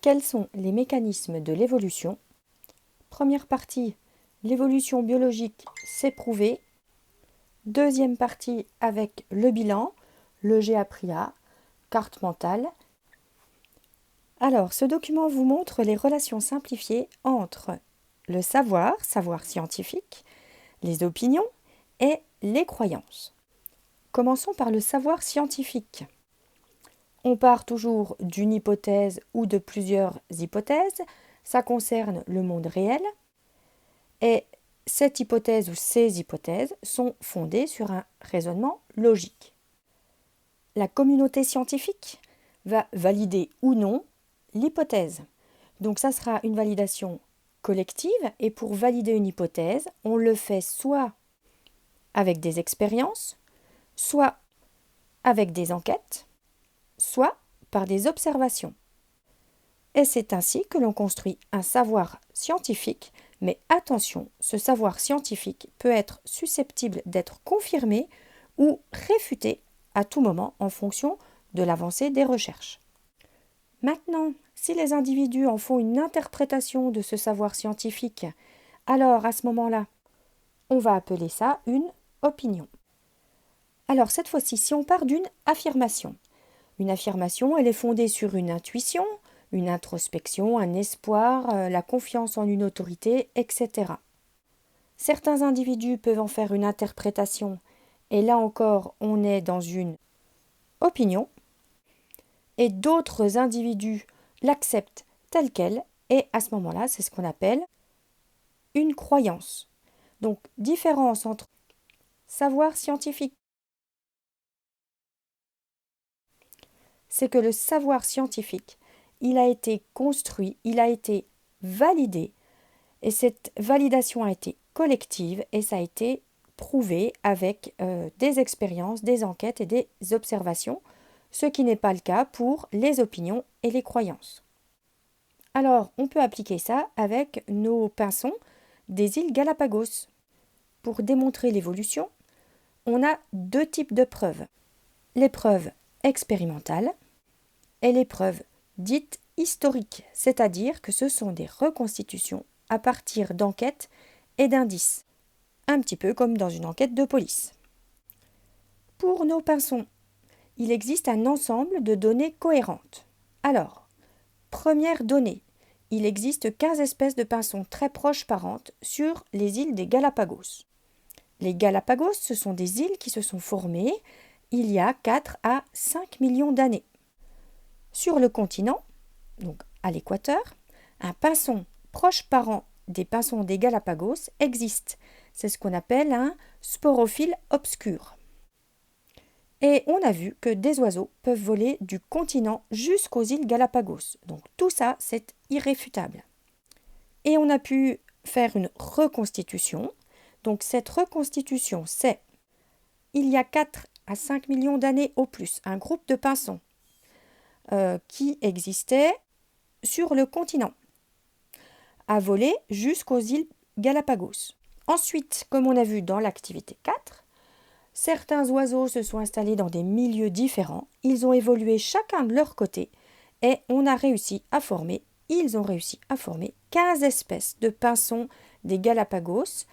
Quels sont les mécanismes de l'évolution? Première partie, l'évolution biologique, c'est prouvé. Deuxième partie avec le bilan, le GAPRIA, carte mentale. Alors, ce document vous montre les relations simplifiées entre le savoir scientifique, les opinions et les croyances. Commençons par le savoir scientifique. On part toujours d'une hypothèse ou de plusieurs hypothèses. Ça concerne le monde réel. Et cette hypothèse ou ces hypothèses sont fondées sur un raisonnement logique. La communauté scientifique va valider ou non l'hypothèse. Donc ça sera une validation collective et pour valider une hypothèse, on le fait soit avec des expériences, soit avec des enquêtes, soit par des observations. Et c'est ainsi que l'on construit un savoir scientifique, mais attention, ce savoir scientifique peut être susceptible d'être confirmé ou réfuté à tout moment en fonction de l'avancée des recherches. Maintenant, si les individus en font une interprétation de ce savoir scientifique, alors à ce moment-là, on va appeler ça une opinion. Alors cette fois-ci, si on part d'une affirmation, une affirmation, elle est fondée sur une intuition, une introspection, un espoir, la confiance en une autorité, etc. Certains individus peuvent en faire une interprétation, et là encore, on est dans une opinion, et d'autres individus l'acceptent telle qu'elle, et à ce moment-là, c'est ce qu'on appelle une croyance. Donc, différence entre savoir scientifique, c'est que le savoir scientifique, il a été construit, il a été validé, et cette validation a été collective, et ça a été prouvé avec des expériences, des enquêtes et des observations, ce qui n'est pas le cas pour les opinions et les croyances. Alors, on peut appliquer ça avec nos pinsons des îles Galapagos. Pour démontrer l'évolution, on a deux types de preuves. Les preuves expérimentales et les preuves dites historiques, c'est-à-dire que ce sont des reconstitutions à partir d'enquêtes et d'indices, un petit peu comme dans une enquête de police. Pour nos pinsons, il existe un ensemble de données cohérentes. Alors, première donnée, il existe 15 espèces de pinsons très proches parentes sur les îles des Galapagos. Les Galapagos, ce sont des îles qui se sont formées il y a 4 à 5 millions d'années. Sur le continent, donc à l'équateur, un pinson proche parent des pinsons des Galapagos existe. C'est ce qu'on appelle un sporophile obscur. Et on a vu que des oiseaux peuvent voler du continent jusqu'aux îles Galapagos. Donc tout ça, c'est irréfutable. Et on a pu faire une reconstitution. Donc cette reconstitution, c'est il y a 4 à 5 millions d'années au plus, un groupe de pinsons qui existait sur le continent, a volé jusqu'aux îles Galapagos. Ensuite, comme on a vu dans l'activité 4, certains oiseaux se sont installés dans des milieux différents, ils ont évolué chacun de leur côté et ils ont réussi à former 15 espèces de pinsons des Galapagos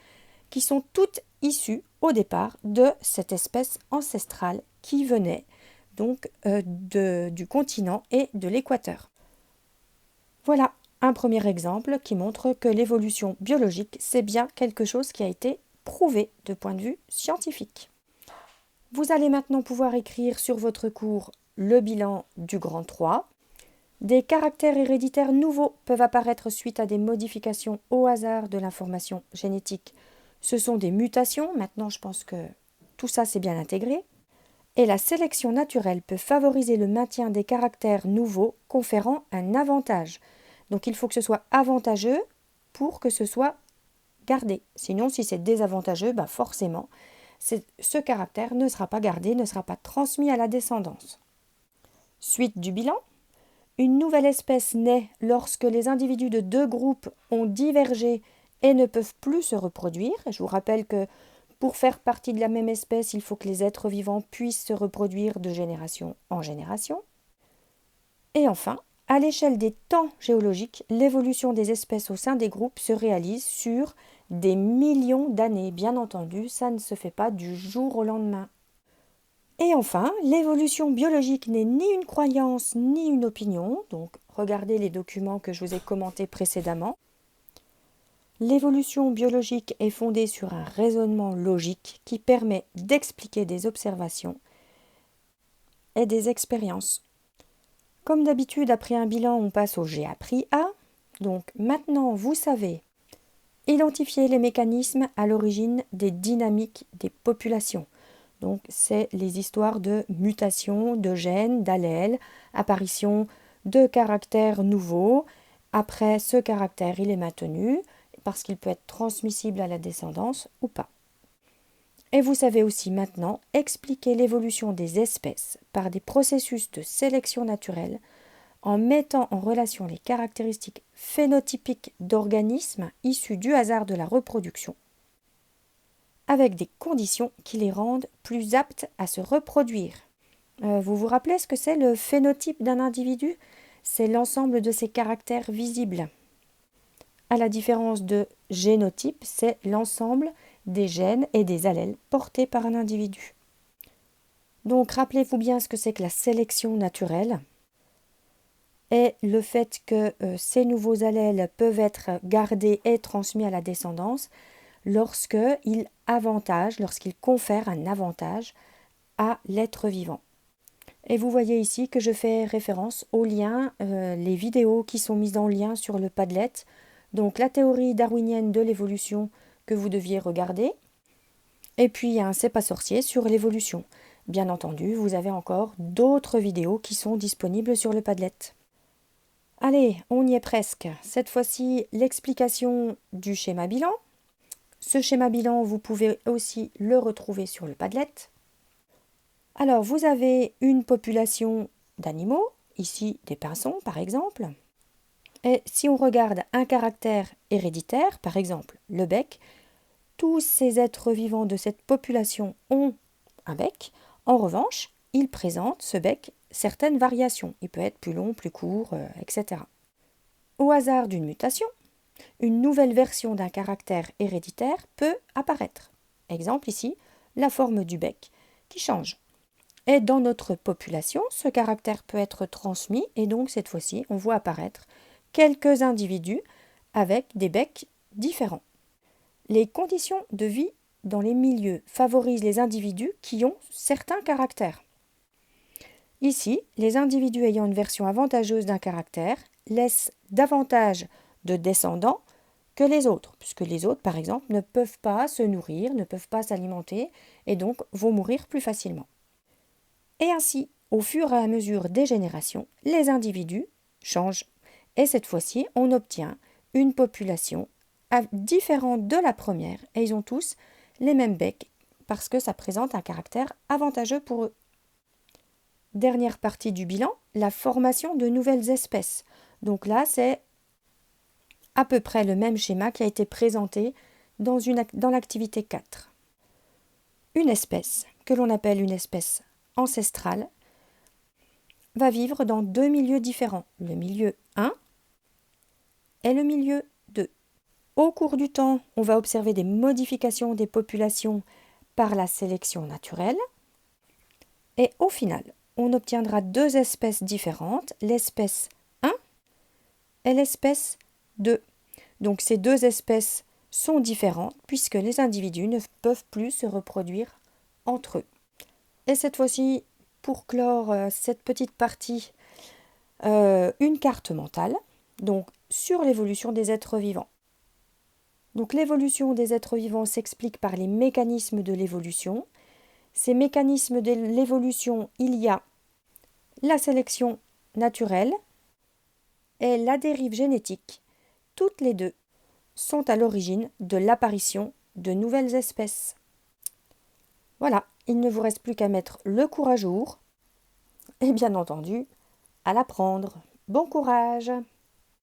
qui sont toutes issues au départ de cette espèce ancestrale qui venait donc du continent et de l'équateur. Voilà un premier exemple qui montre que l'évolution biologique, c'est bien quelque chose qui a été prouvé de point de vue scientifique. Vous allez maintenant pouvoir écrire sur votre cours le bilan du grand 3. Des caractères héréditaires nouveaux peuvent apparaître suite à des modifications au hasard de l'information génétique. Ce sont des mutations, maintenant je pense que tout ça c'est bien intégré. Et la sélection naturelle peut favoriser le maintien des caractères nouveaux conférant un avantage. Donc il faut que ce soit avantageux pour que ce soit gardé. Sinon, si c'est désavantageux, forcément, ce caractère ne sera pas gardé, ne sera pas transmis à la descendance. Suite du bilan. Une nouvelle espèce naît lorsque les individus de deux groupes ont divergé et ne peuvent plus se reproduire. Je vous rappelle que pour faire partie de la même espèce, il faut que les êtres vivants puissent se reproduire de génération en génération. Et enfin, À l'échelle des temps géologiques, l'évolution des espèces au sein des groupes se réalise sur des millions d'années. Bien entendu, ça ne se fait pas du jour au lendemain. Et enfin, l'évolution biologique n'est ni une croyance ni une opinion, donc regardez les documents que je vous ai commentés précédemment. L'évolution biologique est fondée sur un raisonnement logique qui permet d'expliquer des observations et des expériences. Comme d'habitude, après un bilan, on passe au j'ai appris à. Donc maintenant, vous savez identifier les mécanismes à l'origine des dynamiques des populations. Donc c'est les histoires de mutation, de gènes, d'allèles, apparition de caractères nouveaux. Après, ce caractère, il est maintenu parce qu'il peut être transmissible à la descendance ou pas. Et vous savez aussi maintenant expliquer l'évolution des espèces par des processus de sélection naturelle en mettant en relation les caractéristiques phénotypiques d'organismes issus du hasard de la reproduction avec des conditions qui les rendent plus aptes à se reproduire. Vous vous rappelez ce que c'est le phénotype d'un individu? C'est l'ensemble de ses caractères visibles. À la différence de génotype, c'est l'ensemble des gènes et des allèles portés par un individu. Donc rappelez-vous bien ce que c'est que la sélection naturelle et le fait que ces nouveaux allèles peuvent être gardés et transmis à la descendance lorsqu'ils confèrent un avantage à l'être vivant. Et vous voyez ici que je fais référence aux liens, les vidéos qui sont mises en lien sur le Padlet. Donc la théorie darwinienne de l'évolution que vous deviez regarder. Et puis un C'est pas sorcier sur l'évolution. Bien entendu, vous avez encore d'autres vidéos qui sont disponibles sur le Padlet. Allez, on y est presque. Cette fois-ci, l'explication du schéma bilan. Ce schéma bilan, vous pouvez aussi le retrouver sur le Padlet. Alors, vous avez une population d'animaux, ici des pinsons par exemple. Et si on regarde un caractère héréditaire, par exemple le bec, tous ces êtres vivants de cette population ont un bec. En revanche, ils présentent ce bec certaines variations. Il peut être plus long, plus court, etc. Au hasard d'une mutation, une nouvelle version d'un caractère héréditaire peut apparaître. Exemple ici, la forme du bec qui change. Et dans notre population, ce caractère peut être transmis et donc cette fois-ci, on voit apparaître quelques individus avec des becs différents. Les conditions de vie dans les milieux favorisent les individus qui ont certains caractères. Ici, les individus ayant une version avantageuse d'un caractère laissent davantage de descendants que les autres, puisque les autres, par exemple, ne peuvent pas se nourrir, ne peuvent pas s'alimenter et donc vont mourir plus facilement. Et ainsi, au fur et à mesure des générations, les individus changent. Et cette fois-ci, on obtient une population différente de la première et ils ont tous les mêmes becs parce que ça présente un caractère avantageux pour eux. Dernière partie du bilan, la formation de nouvelles espèces. Donc là, c'est à peu près le même schéma qui a été présenté dans l'activité 4. Une espèce, que l'on appelle une espèce ancestrale, va vivre dans deux milieux différents, le milieu 1 et le milieu 2. Au cours du temps, on va observer des modifications des populations par la sélection naturelle et au final, on obtiendra deux espèces différentes, l'espèce 1 et l'espèce 2. Donc ces deux espèces sont différentes puisque les individus ne peuvent plus se reproduire entre eux. Et cette fois-ci, pour clore cette petite partie, une carte mentale donc, sur l'évolution des êtres vivants. Donc l'évolution des êtres vivants s'explique par les mécanismes de l'évolution. Ces mécanismes de l'évolution, il y a la sélection naturelle et la dérive génétique. Toutes les deux sont à l'origine de l'apparition de nouvelles espèces. Voilà, il ne vous reste plus qu'à mettre le cours à jour et bien entendu à l'apprendre. Bon courage!